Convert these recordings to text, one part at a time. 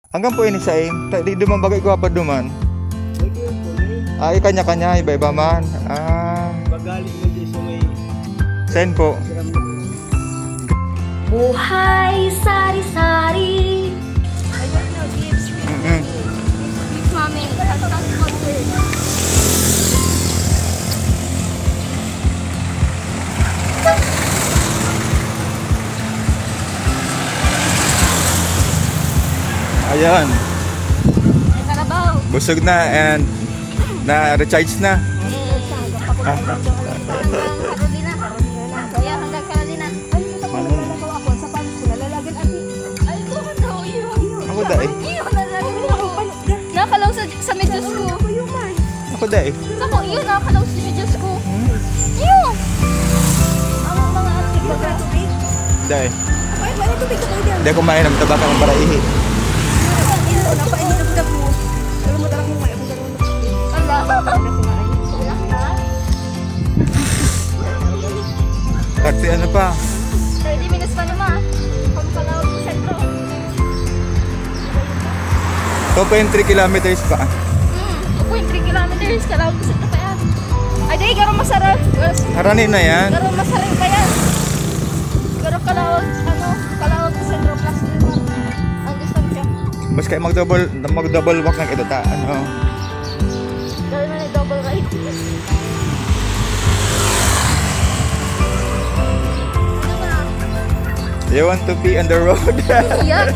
Hanggang po ini sa di duman bagay ko pa duman. Ay kanya-kanya iba-iba man. Magaling mo din sa may Sen po. Buhay sari-sari. Ayun na, gives me. Gives mami. Ayan. Ay, karabaw. Busog na and na-recharge na. Carolina. Kaya hanggang Carolina. Ako sa panis ko nalalagyan ati. Ay, ito man daw yun. Ako dai. Iyo, nalalagyan ako. Nakalaw sa medyos ko. Ako dai. Ako, iyo, nakalaw sa medyos ko. Iyo. Ang mga ating baga. Dai. Ay, wala tubig ka tayo dyan. Hindi ako mainam tabaka ng para ihi. Napainit ang mo. Pero mo talagang may akong gano'n. Kasi ano pa? 30 minutes pa naman. Pampalawag sa sentro. 2.3 kilometers pa. 2.3 kilometers. Kalawag sa sentro pa yan. Ay, di, garo masarap. Haranin na yan. Garo masarap pa yan. Garo kalawag, kalawag sa sentro plus naman. Ang distansya. Mas kayo mag-double walk ng ito ta. Ano? Gawin mo na double ride. You want to pee on the road? Iyak.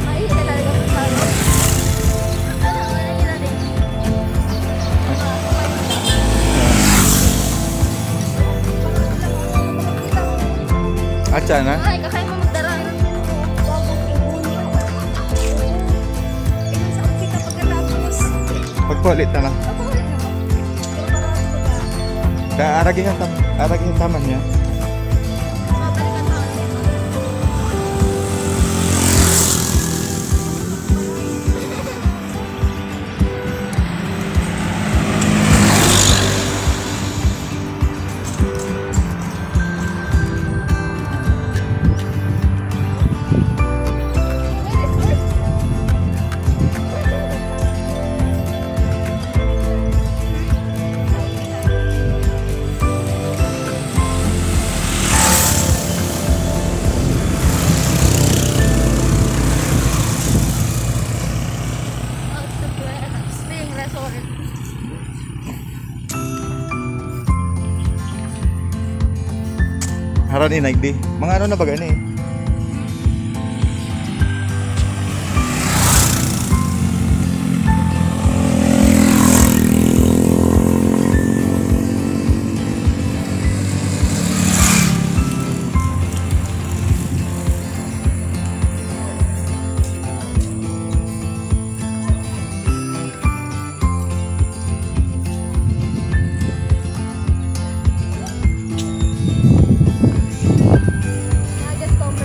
Ay, talaga sa palo. Acha na? Ay, kakain mo magdaraan. Ilan sa kita pagkatapos. Pagpulit na lang. Aragin taman niya. Spring resort. Haranin na di. Mga ano na ba gani? I just come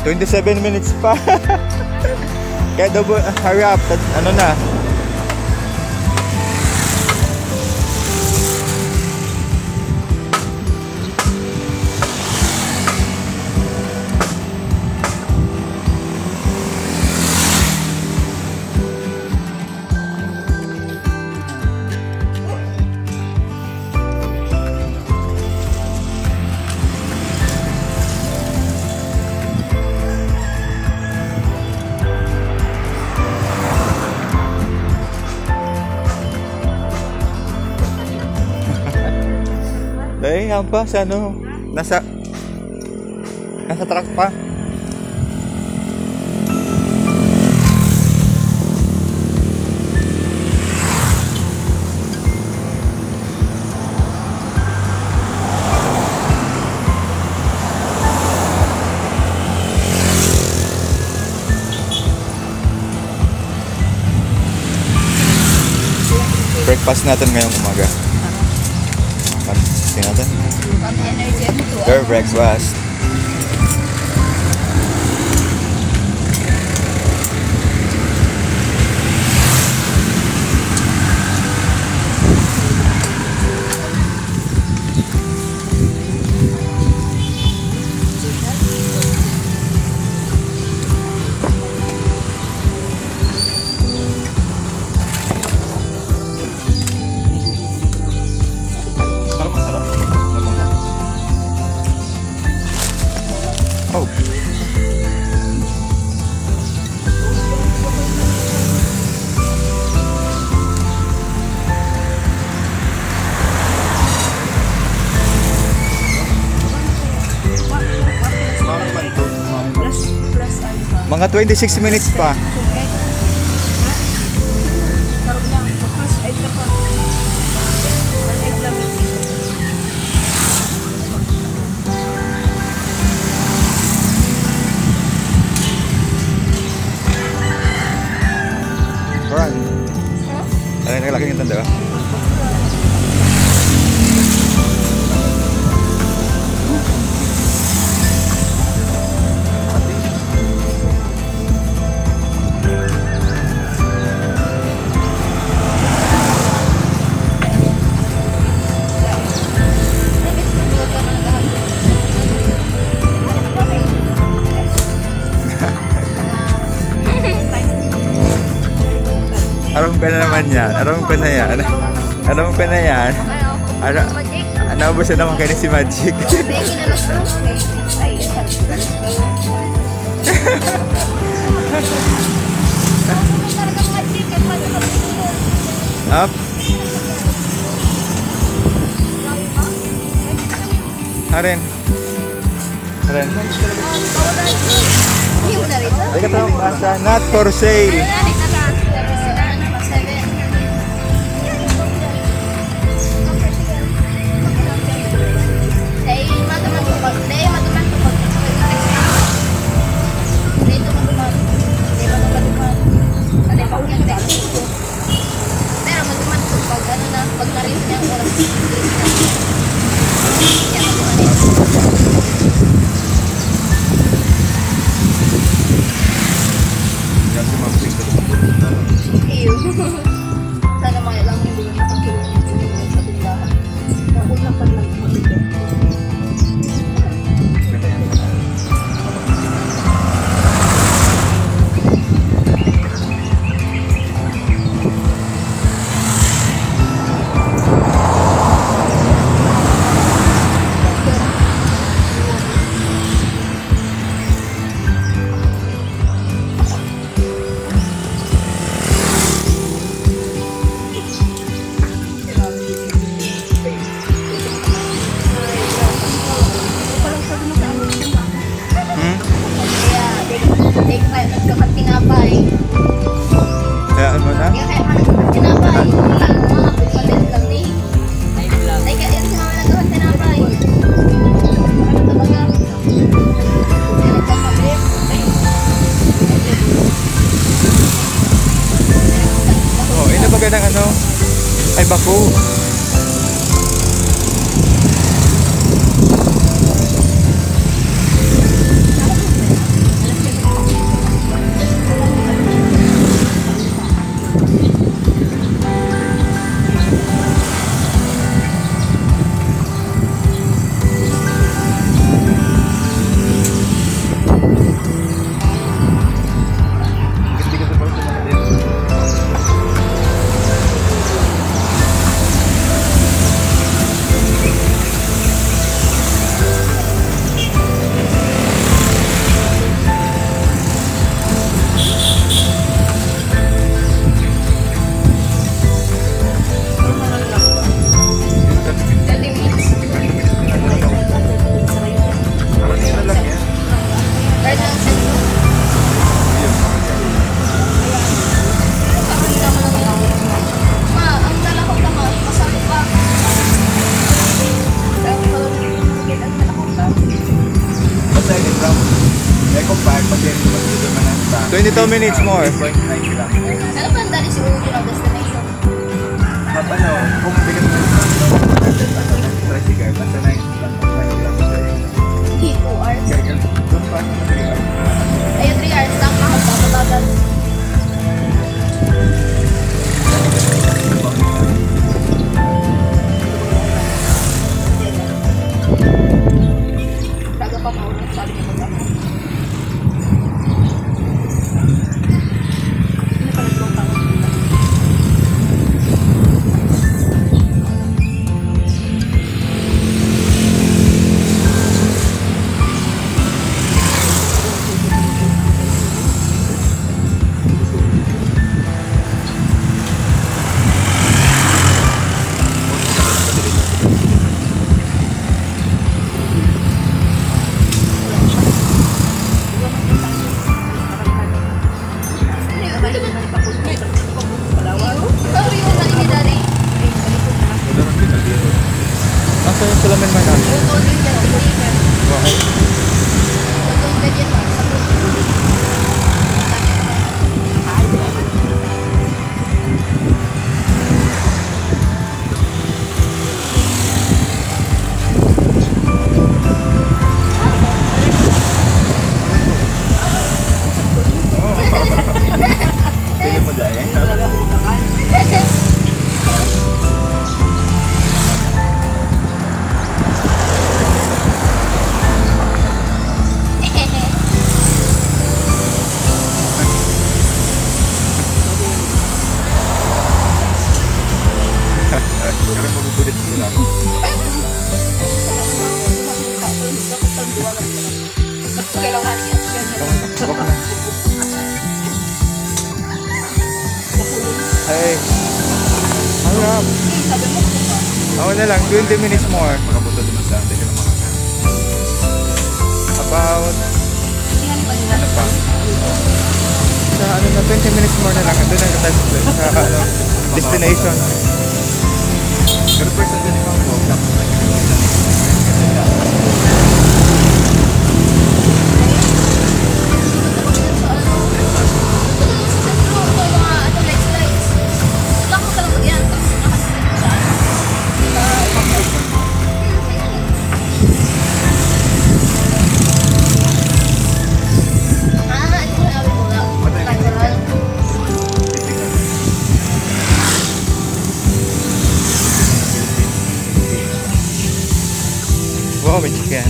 27 minutes pa. Kaya double, hurry up. Ano na? Yan pa sa ano, nasa truck pa. Breakfast natin ngayong umaga. Tingnan natin. Their breakfast. Oh. Mga 26 minutes pa. Run. Lagi yung tanda ka. Aram ka na naman yan. Aram ka na yan. Aram ka na yan. Naubos na naman kayo si Magic. Up. Haren. Haren. Teka tawag basa. Not for sale. Sana mga lang hindi na nakakilala sa tindahan. Ako na pa nagpapito. Kaya ano na? Oh, ina ba ganang ano? Ay bako. 22 minutes more. Ano ba ang dali siguro yun ang destination? Kung bigat mo tricycle, basta 9 2 hours. Ayun, 3 hours lang. Makapagbabagal. Bago pa maunang sabi niya magkama. Ano pa nagpong tawag dito? Nasa yung salamin man na? Bakit? Pili mo dahil. Pero magugulit sila. Kailangan Hey. Harap. Ako na lang, 20 minutes more. Makapunta naman sa atin ng mga About, ano pa? Sa ano na, 20 minutes more na lang. Ito na yung sa ano, destination. pero first ang galing mga vlog tapos Wow, may chicken.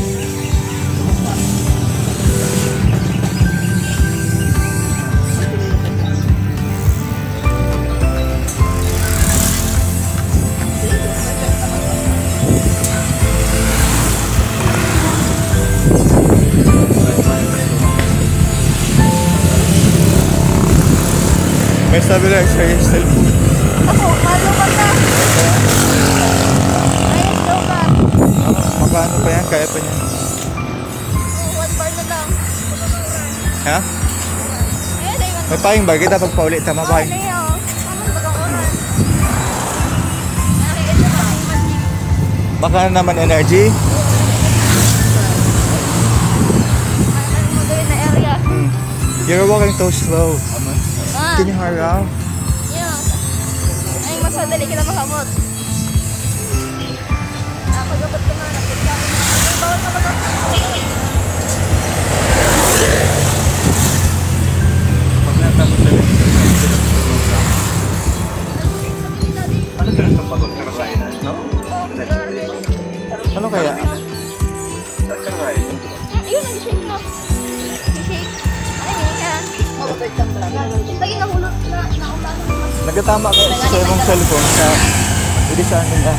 May stabilizer yung cellphone. Ako, malo ka na. Ayun, daw ka. Makaano pa yan? Kaya pa niya. 1 bar na lang. Ha? Ayun, ayun. May paing ba? Kita pagpaulit. Tama Okay paing. na yun. Tama na bagang oras. Nakikita na ang magic. Baka naman energy. Ano mo doon na area? You're walking too slow. Ah, Can you hurry up? yun. Ay, mas madali kita makamot. Ako dapat kumanap. Ay, bawal ka ba ito? pag natapos na rin ano talagang sa pagod karakayan no? Ano kaya? Karakayan Ayun, nag-shake mo. Nag-shake. Ay, yan. Lagi nahulog na naulan naman. Nagkatama kayo sa mong cellphone sa ilisan nila.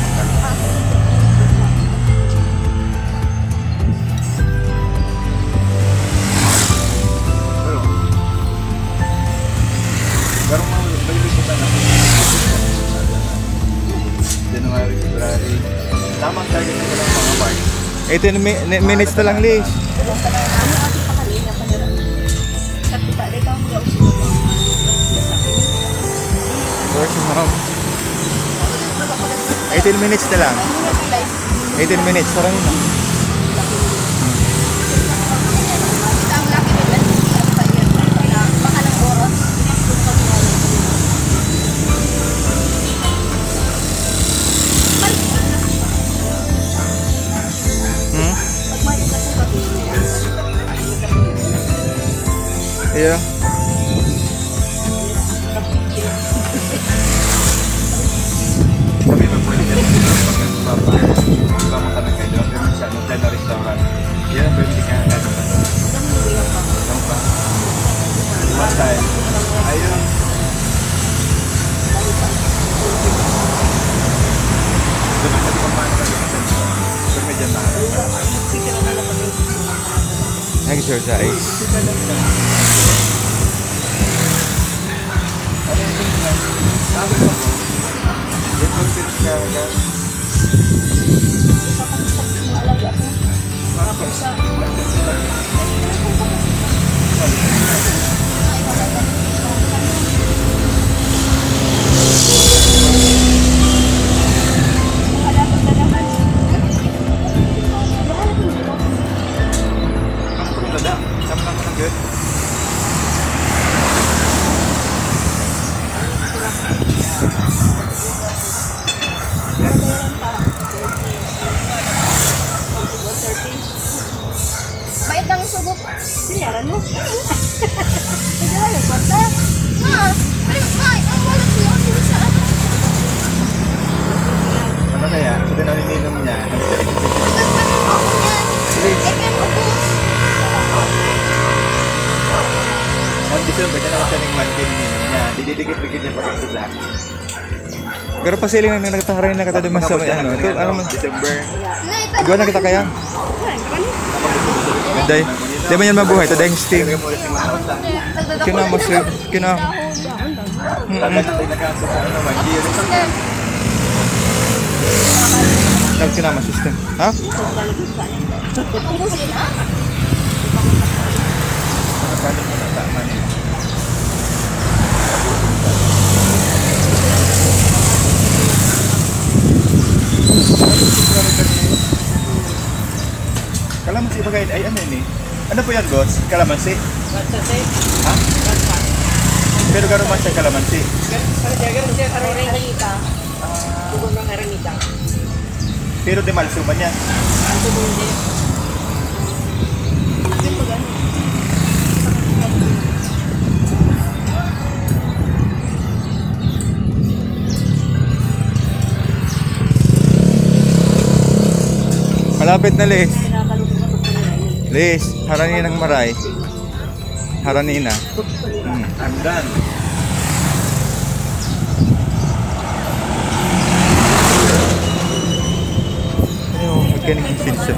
pero may liputan na January, February tamang target nila ng mga park 18 minutes na lang, Liz. Where's your mom? 18 minutes na lang. 18 minutes, parang yun. Ang laki ba? Iya. Tapi pag pwede dyan, pag kami kayo doon, pero siya dyan na restaurant. Yan ang pwede ka na. Last time. Ayun. Doon ang pagpamana ka dito. Pero may dyan na. Exercise. Sabi ko, ito ang pinagkakaga. Bayad kang subok. Sinaran mo. Hindi wala kwarta. Ma, ang wala ko yung sa Ano kaya? So din ang ininom niya. Ang December, dyan naman siya ng mankin ininom niya. Dididikit-dikit niya pag sila. Pero pasiling na nagtataray na kita duman sa may ano. Ito, ano man. December. Igual na kita kaya. Day. Di ba yan mabuhay? Ito dahil steam. Kina mo sir. Kina. Nagkakaso sa ano, mag-gear. Kina mo system. Ha? Kalamansi ba kayo? Ay, ano yun eh? Ano po yan, boss? Kalamansi? Ha? Pero gano'n man siya kalamansi? Pero di malso man yan? Malapit na Liz. Liz, haranin ng maray. Haranina. I'm done. Ayun, magkanig yung sinsa.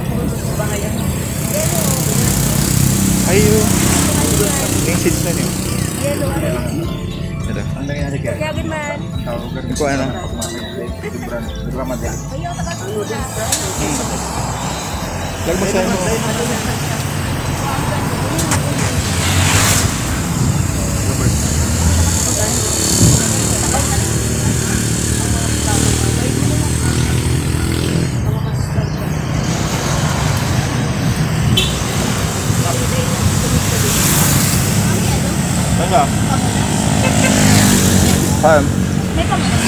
Ayun. Yung sinsa niyo. Ito. Ang nangyari kaya? Kagin man. Ito ano? Lag mo sa'yo mo. Ano? May kamay.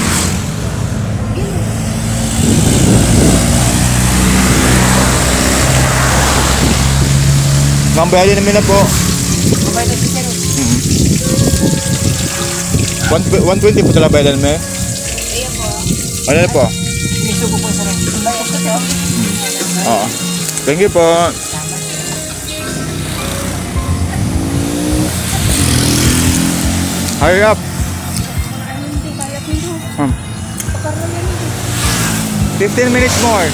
Mambayali namin na po. 120 po talaga bayalan mo. Ayan po. Ano na po? Miso ko po sa rin. Bayad ko siya. Oo. Thank you po. Hurry up. Hindi kaya ko. 15 minutes more.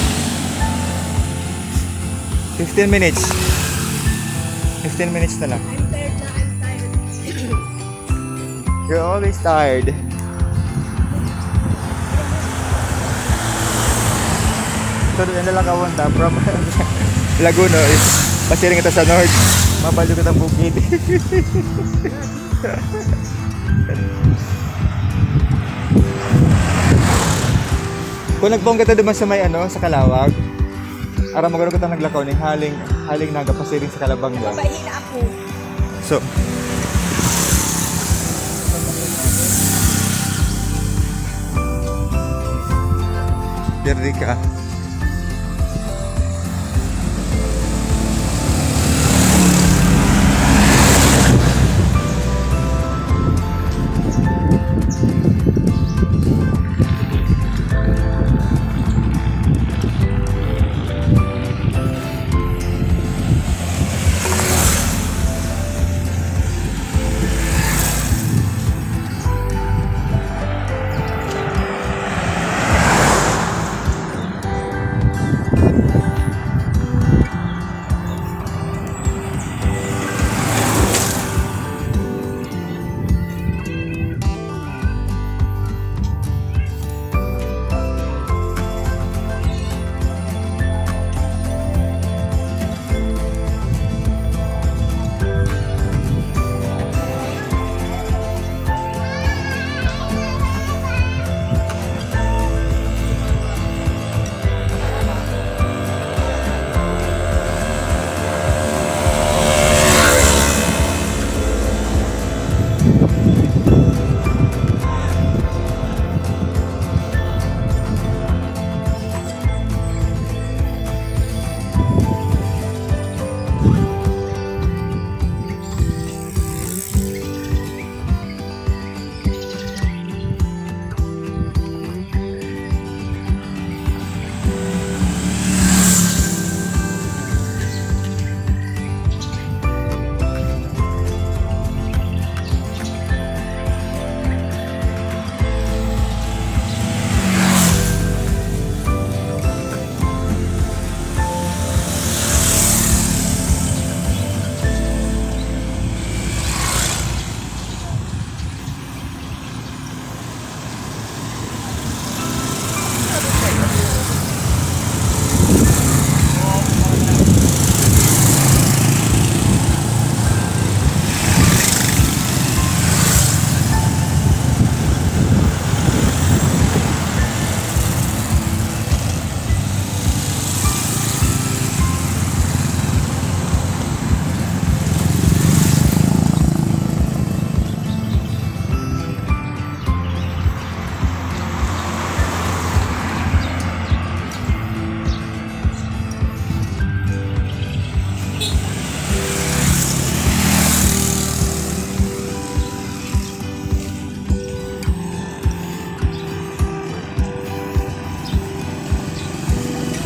15 minutes. 15 minutes na lang. I'm tired na, I'm tired. You're always tired. Ito na lang kawanda from Laguna is pasiring ito sa north. Mabalo kita ng bukid. Kung nagbongga ka naman sa may ano, sa Kalawag, ara magano kita naglakaw ni haling nagapasiring sa Kalabanga. Mabahina ako. So, Pirdi ka.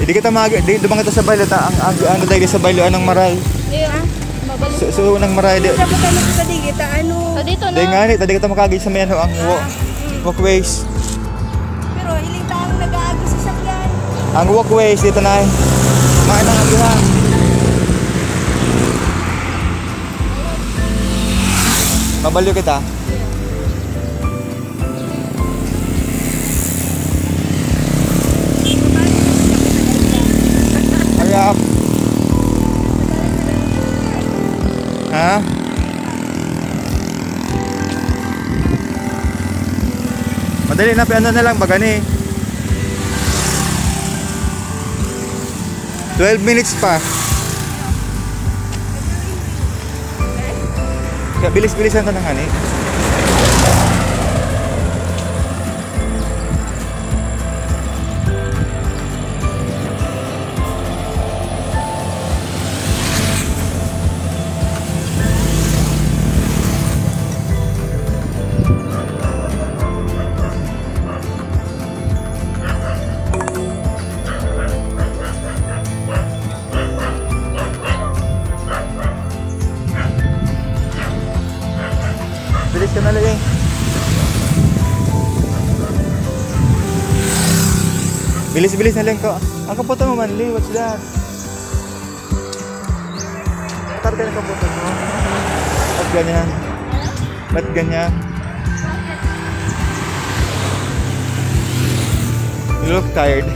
Di kita di dumang kita sa bailo ta ang ano dahil sa bailo anong maray. Yeah. Mabalik. So unang maray di. Dapat kami sa digita ano. So dito na. Dahil nga ni tadi kita makagi sa may ano ang walkways. Pero iling taong nag-aagi sa sakyan. Ang walkways dito na. Mga nang agihan. Mabalyo kita. Harap. Ha? Madali na, ano na lang baga ni. 12 minutes pa. Kaya bilis-bilisan ka na nga ni. Bilis ka na lang eh. Bilis-bilis na lang ko. Ang kaputo mo manli, what's that? Tarte na kaputo mo. Ba't ganyan? Ba't ganyan? You look tired.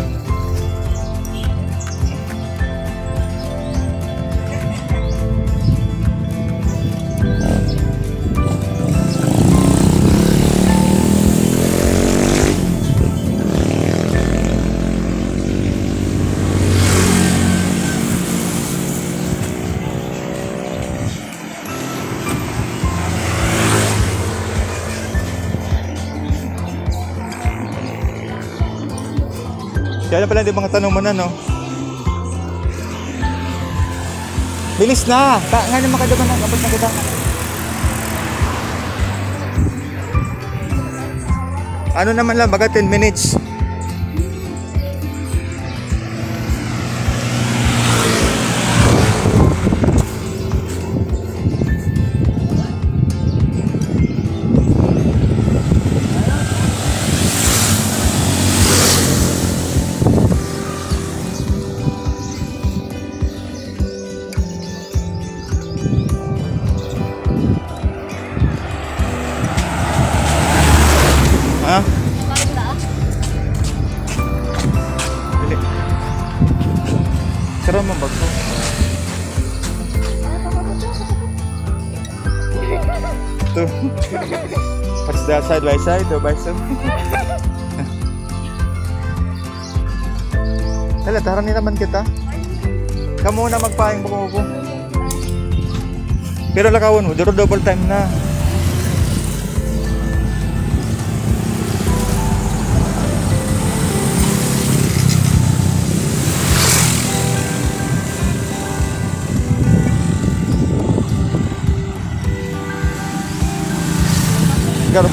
Kaya pala di mga tanong mo na, no? Bilis na! Nga na makadaman na, kapag na kita. Ano naman lang, baga 10 minutes. Ha? Dili. Sara mo bag ko. Ito. What's that, side by side or by side? Hala, taranin naman kita. Kamu na magpaing buko-buko. Pero lakawan mo, double time na. Garo.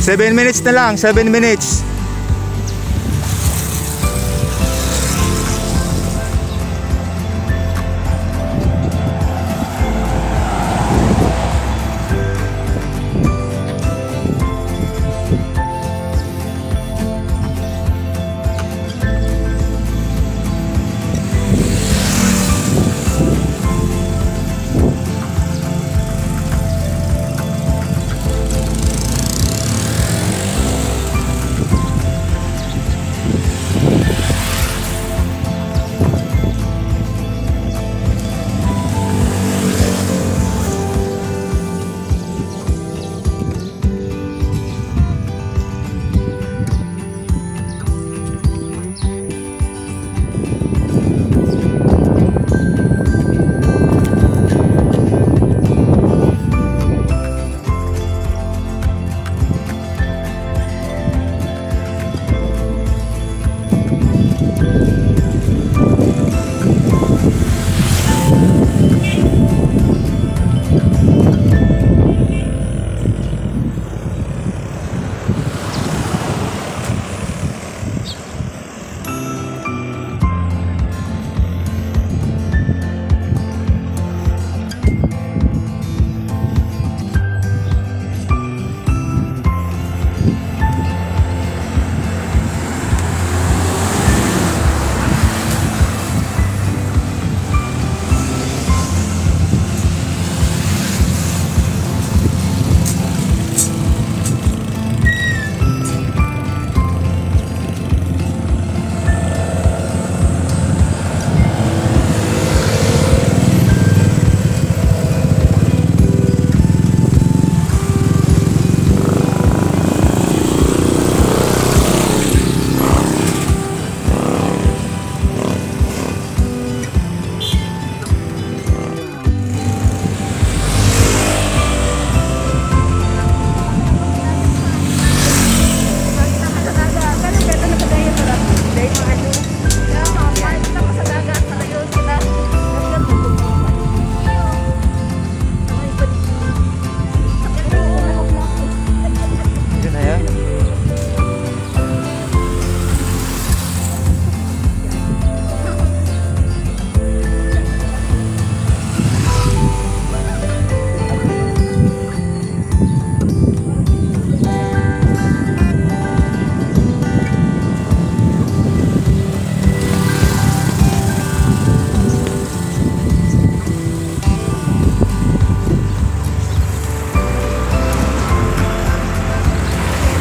7 minutes na lang, 7 minutes.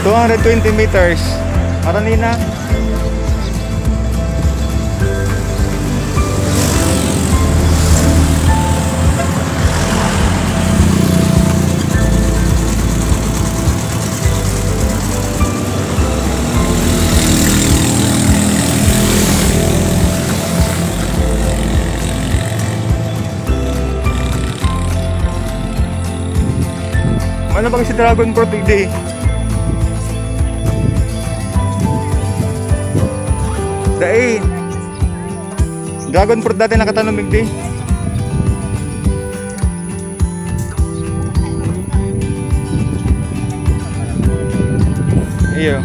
$220 meters. Marami na. Ano bang si Dragon Fruit today? Dain. Dragon Fruit dati nakatanong migdi. Iyo.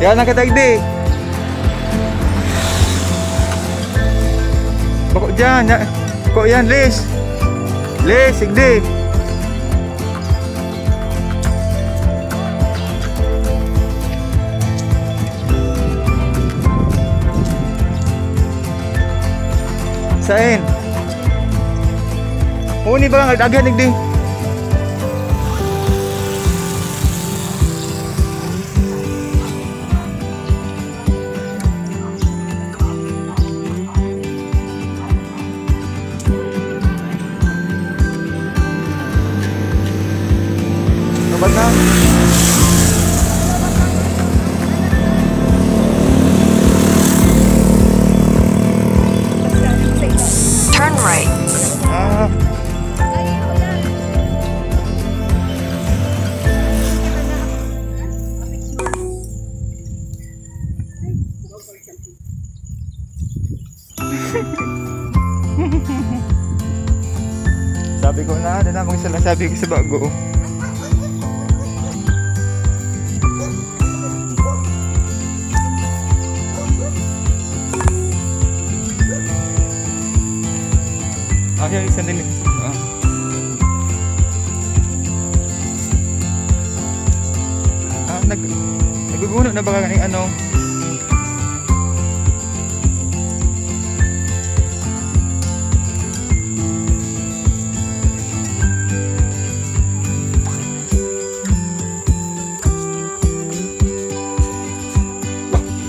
Yan ang katagdi. Bako dyan. Ko yan, Liz. Liz, sigdi. Sain. Uni ba ang agad nigdi? Sobat na. Turn right. Ah. Sabi ko na, ano namang sila sabi ko sa bago. Okay, sandali. Naguguno na ba kaning ano?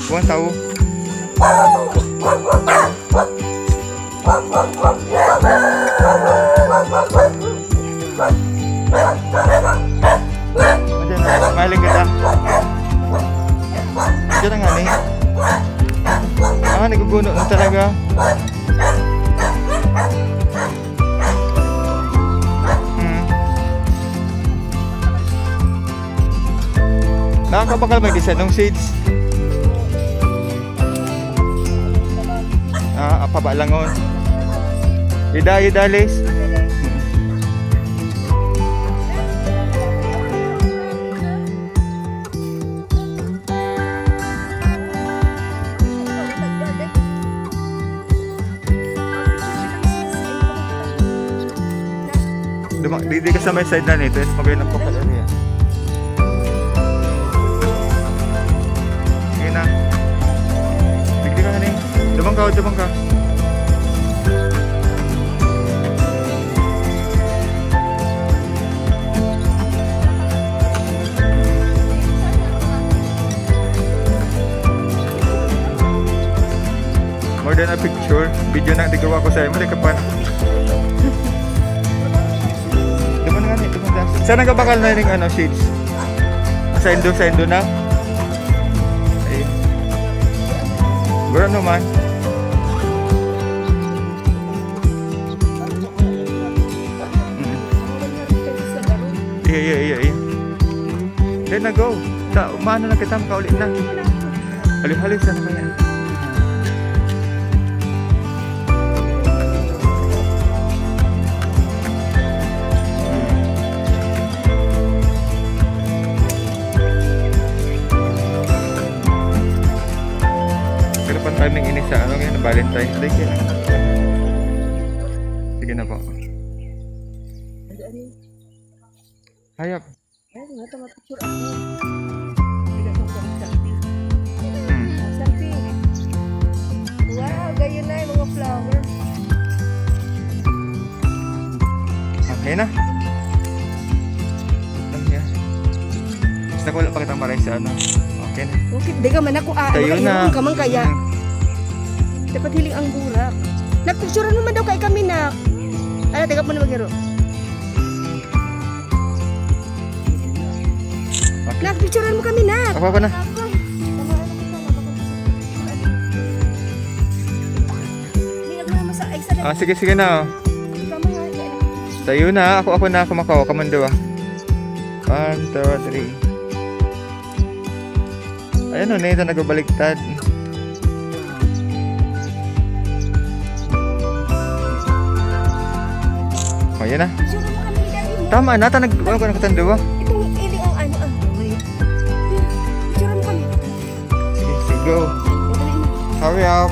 Buwan tao. Maling kita. Diyan na nga ni. Naguguno na talaga. Nakakabakal may design ng seeds. Pabalangon. Ida, Liz. Di ka sa may side na nito. Magayon ang pokal area. Ngayon na. Bigli ka na. Dumang ka. More than a picture. Video na tigawa ko sa'yo. Mali ka pa. Saan nagkabakal na yung ano, shades? Sa Indo na? Ayun. Gura naman. Iya. Then na go. Umano na kita, makaulit na. Halip-halip sana kaya. Timing ini sa ano ngayon, Valentine's Day kaya. Sige na po. Hayap. Wow, ganyan na yung mga flower. Okay na. Basta ko wala pa kitang maray sa ano. Okay na. Okay, di ka man ako tayo na. Ka man kaya. Dapat hiling ang burak. Nagpicturean naman daw kay kami na. Ay, teka po na maghiro. Okay. Nagpicturean mo kami na. Ako na. Sige na. Tayo na. Ako na. Kumakaw. Kamando 1, 2, 3. Ayan o, nito nagbabaliktad. O, yan na. Tama na, ano ko nakatandawa? Itong ili ang ano. Picture mo kami. go. Hurry up.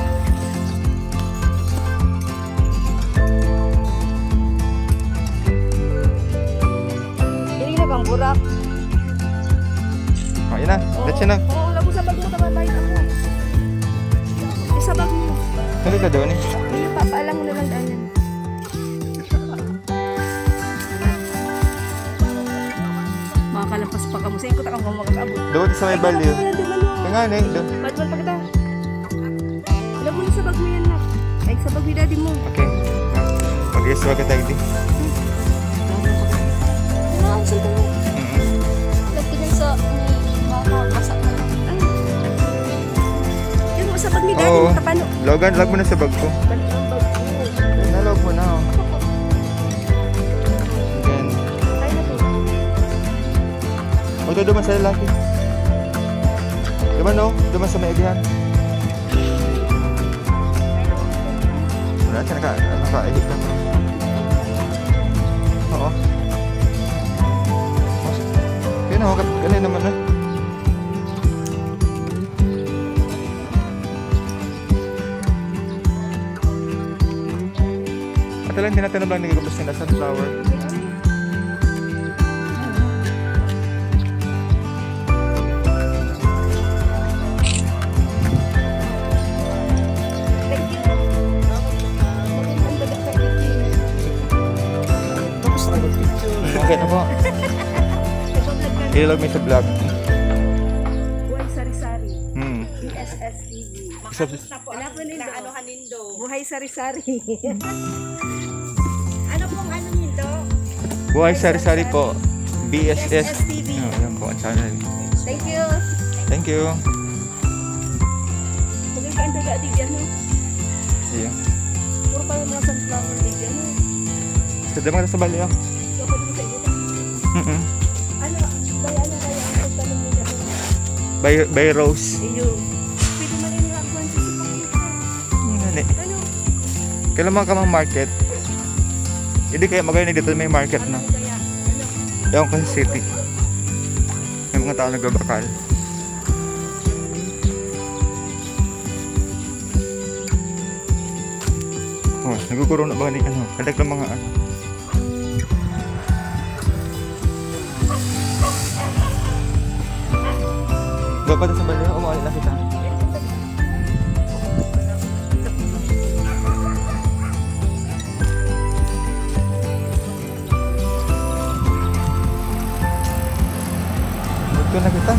Ini na kang burak. Oh, yun na. Let's yun na. Oo, labo sa bag mo, tababayin ako. Sa bag mo. Tuloy ka doon eh. Hindi, papaalam mo na lang daan yan. Makakalampas pa ka mo. Sa ikot akong makakabot. Doon sa may value. Kaya nga na eh. Doon. Badman pa kita. Alam mo na sa bag mo yan na. Ay, sa bag ni daddy mo. Okay. Mag-iiswa ka tayo di. Ano ang salta mo? Lagyan sa makakabasak na lang. Ay. Yan mo sa bag ni daddy Oo. mo. Tapano. Log mo na sa bag ko. Balik ang bag mo. Nalog mo na oh. Again. Tayo na to. O ito duman sa lalaki. Duman no? Duman sa may agihan. Wala siya naka-ihip ka. Oo. Kaya na, ganun naman na. At lang tinatanong lang nagagabas nila sunflower. Thank you. Magandang dagat ka dito. Tapos na mag-picture. Okay na po. Nag-vlog ka. Ilog mo sa vlog. Buhay sari-sari. BSS TV. Wala po nindo. Ano kanindo? Buhay sari-sari. Ano pong ano nindo? Buhay sari-sari po. BSS. TV. Oh, yan po ang channel. Thank you. Thank you. Kung ka ang daga di dyan, no? Yeah. Puro pa yung mga sunflower di dyan, no? Sa dama na sa bali oh. Yung pwede mo sa inyo. Ano? Kaya ano kaya ang pagtanong mo dyan? By Rose. Iyo. Pwede man yung hanggang sa sipag. Ano? Ano? Kailan mga kamang market? Hindi kaya magayon dito may market na. Ano kaya? Ano? Ewan ko sa city. May mga tao nagbabakal. Oh, naguguro na ba ni ano? Kalag ng mga ano. Gapa sa bali, umawali na kita. Ito na kita.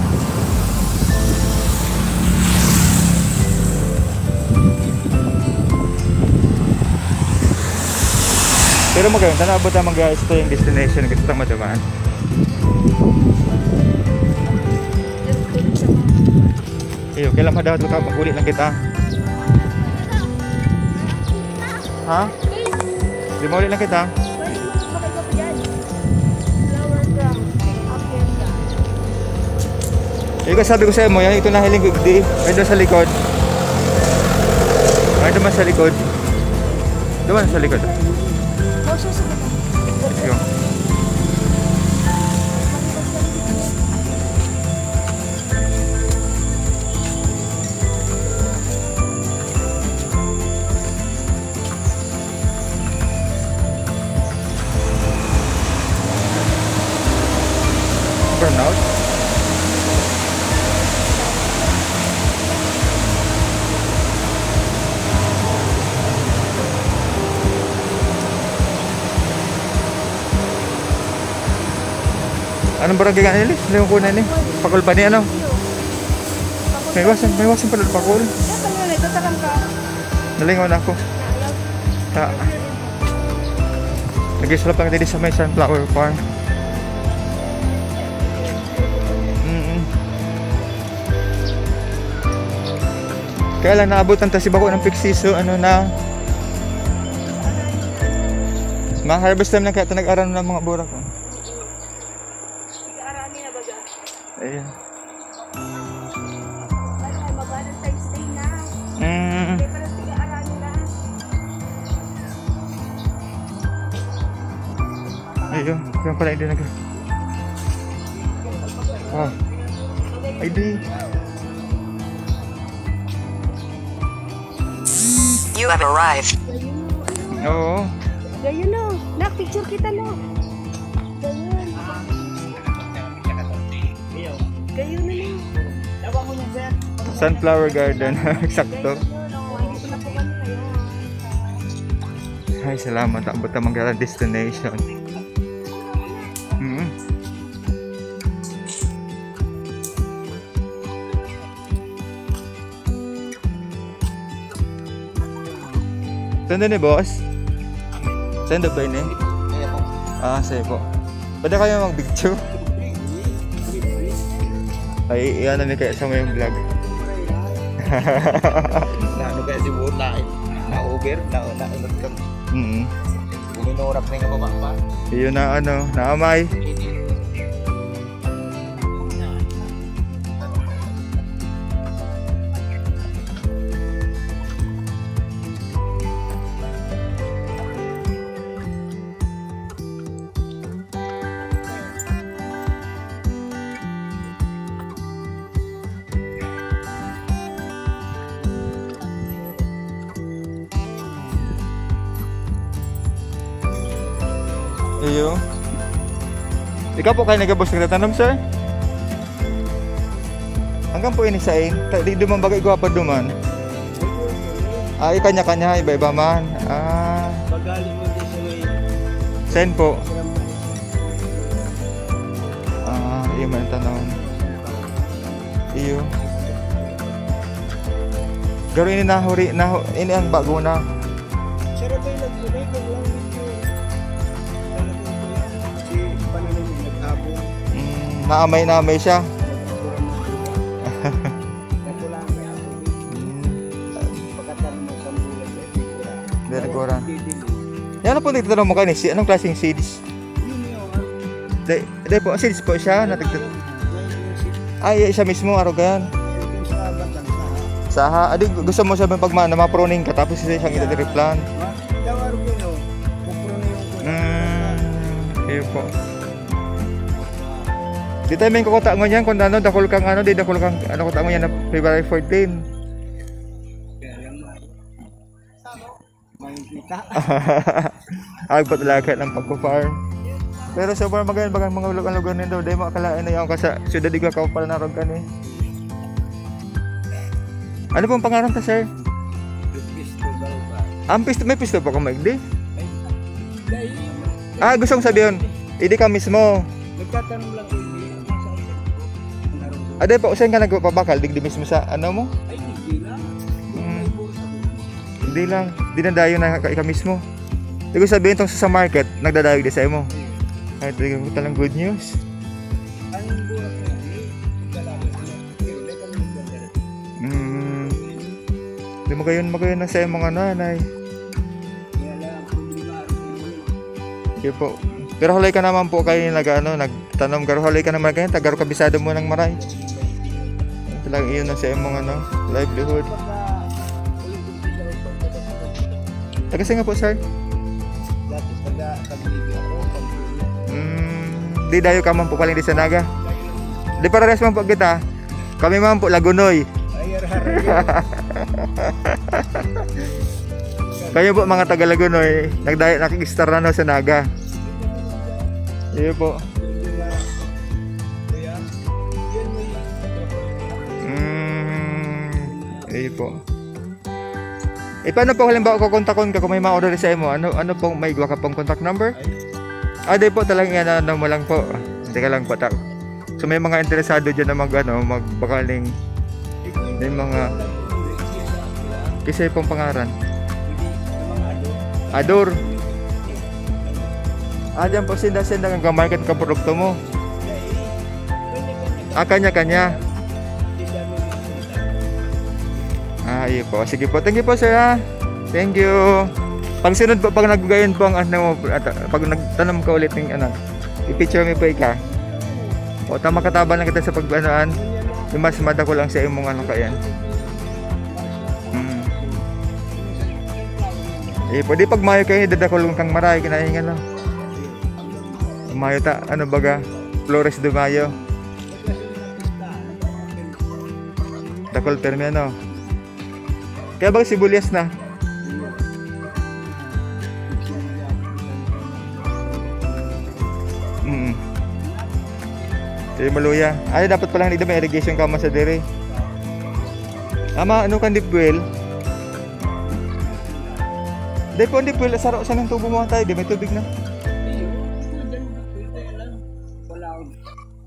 Pero magayon, tanabot naman guys, ito yung destination ng gusto madaman. Iyo, kailan madawat mo ka mag-ulit lang kita? Ha? Di mo ulit lang kita? Pwede mo makaiba pa dyan. Flower crown. Apenda. Yung sabi ko sa mo, yan ito na hiling gugdi. Ay doon sa likod. Ay doon sa likod. Doon sa likod. Oh, susunod na. Yung. Burnout? Anong barangay ka nilis? Layong kunan ni? Pakul pa ni ano? May wasan pa doon pakul. Dapat nga na, tatakam ka. Nalingon ako. Ta. Nag-isalap lang din sa may sunflower farm. Kaya lang naabot ang tasib ako ng pixiso, ano na ma-harvest time lang kaya ito nag-aral ng mga burak ko. Arami na baga. Ayan. Ano ay mag-Valentine's Day na. Mm. Kaya parang tiga-arami na. Ayun, kaya pala hindi nag... Ah. Ay di. You have arrived. Oo. Gayon no. Nak, picture kita no. Gayon. Gayon na no. Sunflower garden. Eksakto. Ay, salamat. Abot na magkala destination. Saan ni boss? Saan ba ini? Ah, sige po. Pwede kayo mag-picture? Ay, iyan namin kaya sa yung vlog. Ano kaya si Bula? Na-over? Na-unod kang uminorap na yung mababa. Iyon na ano, naamay. Iyo. Ikaw po kayo nagabos nagtatanong, sir? Hanggang po ini sain. Di duman bagay ko pa duman. Ah, kanya-kanya, iba-iba man. Ah. Sen po. Ah, iyo man tanong. Iyo. Garo ini nahuri, ini ang bago na. Sarap ay nagpunay ko lang video. Si Panonoy nagtabong. Naamay siya. Dari koran. Yan po nagtatanong mo kayo si anong klaseng seeds? Dahil po, seeds po siya ay, siya mismo araw-gan. Saha, adi gusto mo sabihin pag maproning ka tapos siya siyang ita-replant. Iyo po. Di tayo may kukuta mo yan kung ano, dakol kang ano, di dakol kang ano kuta mo yan na February 14. Agpat talaga ng pagpo-farm. Pero sobrang maganda mga lugar nito, dahil makakalain na yung kasa syudad igwa ka pala narog ka ni. Ano pong pangalan ta, sir? May pisto pa kung maigdi? Ah, gusto kong sabihin, hindi ka mismo. Nagtatanong lang ko Aday po, saan ka nagpapabakal? Digdi mismo sa ano mo? ay hindi lang. Hindi lang, di nadayo na ka mismo. Hindi ko sabihin itong sa market, nagdadayo di sa mo. Ay, ito ko talang good news. Ang burak na yun, Di magayon na sa mga nanay. Sige po. Pero halay ka naman po kayo nagtanong garo halay ka naman kayo, tagaro kabisado mo ng maray. Talagang iyon na sa imong livelihood. Taga nga po, sir? Di dayo ka man po kaling di sa Naga. Di para res man po kita. Kami man po Lagunoy. Kayo po mga taga Lagunoy, nakikistar na sa Naga. Iyo po. Iyo po. Paano po halimbawa kukontakon ka kung may ma-order sa imo? Ano pong may gawa ka pong contact number? Di po talagang yan mo lang po. Hindi ka lang po tak. So may mga interesado diyan na magbakaling may mga kasi pong pangaran. Ador. Diyan po senda ang market ka produkto mo. Kanya-kanya. Iyo po. Sige po. Thank you po, sir, ha. Thank you. Pag sunod po, pag naggayon po ang pag nagtanong ka ulit ng i-picture mo po ika. O tama kataba lang kita sa pagbanaan. Yung mas madako lang sa imong kayan. Pwede pag mayo kayo, dadakulong kang maray, kinahingan lang. Mayo ta, baga? Flores de Mayo. Dakol termiano. Kaya ba sibuyas na? Di maluya. Ay dapat pala hindi may irrigation kama sa dire. Ama ano kan deep well? Di po deep well saro sa ng tubo mo tayo, di may tubig na.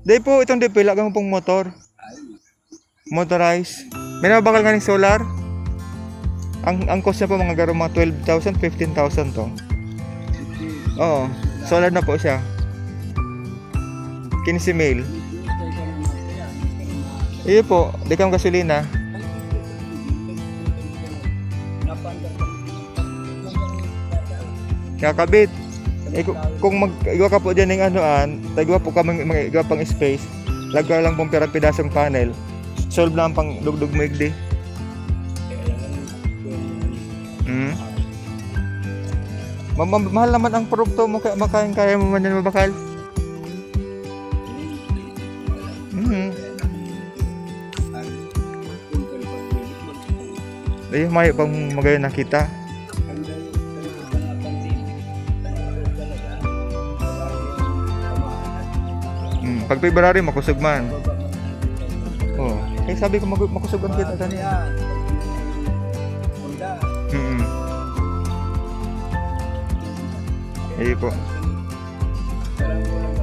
Di po itong deep well agang pong motor. Motorized. May nabakal nga ng solar. Ang cost niya po mga garo mga 12,000, 15,000 to. Oo, solar na po siya. 15 mil. Iyo po, di kang gasolina. Kakabit. Eh, kung mag-iwa ka po dyan ng anoan, tagwa po ka mag-iwa pang space, lagwa lang pong pirang-pidasong panel, solve na ang pang dugdug mo igdi. Mahal naman ang produkto mo, kaya mo man yan mabakal. Ay, may pang magayon nakita. Pag February makusog man. Oh, eh sabi ko makusugan kita kanina. Ayun po.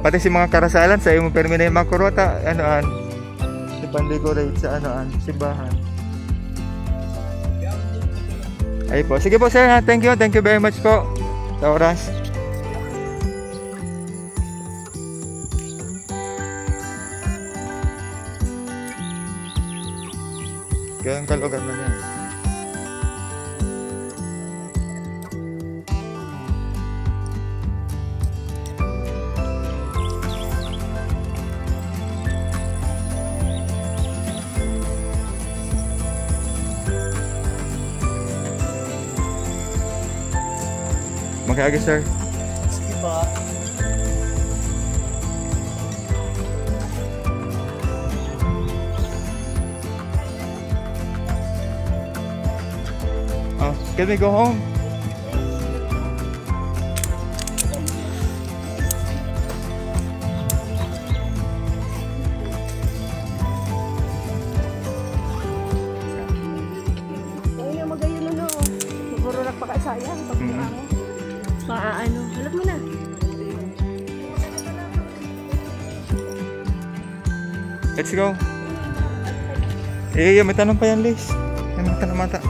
Pati si mga karasalan sa imo permi na yung mga kurota, anoan. Si Pandigorate sa anoan, simbahan. Ayun po. Sige po sir ha, thank you very much po sa oras. Kaya ang kalugan na yan. Magkaya sir. Sige pa. Oh, can we go home? Ay, magayon na no. Siguro nagpakasayang pag mo. Maaano, halap mo na. Let's go. May tanong pa yan, Liz. May mata na mata.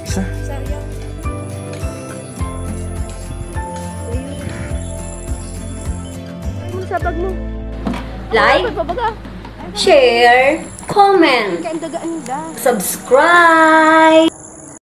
Isa. Ay mo sa bag mo. Like, Babaga. share, comment, Kain dagaan da. subscribe.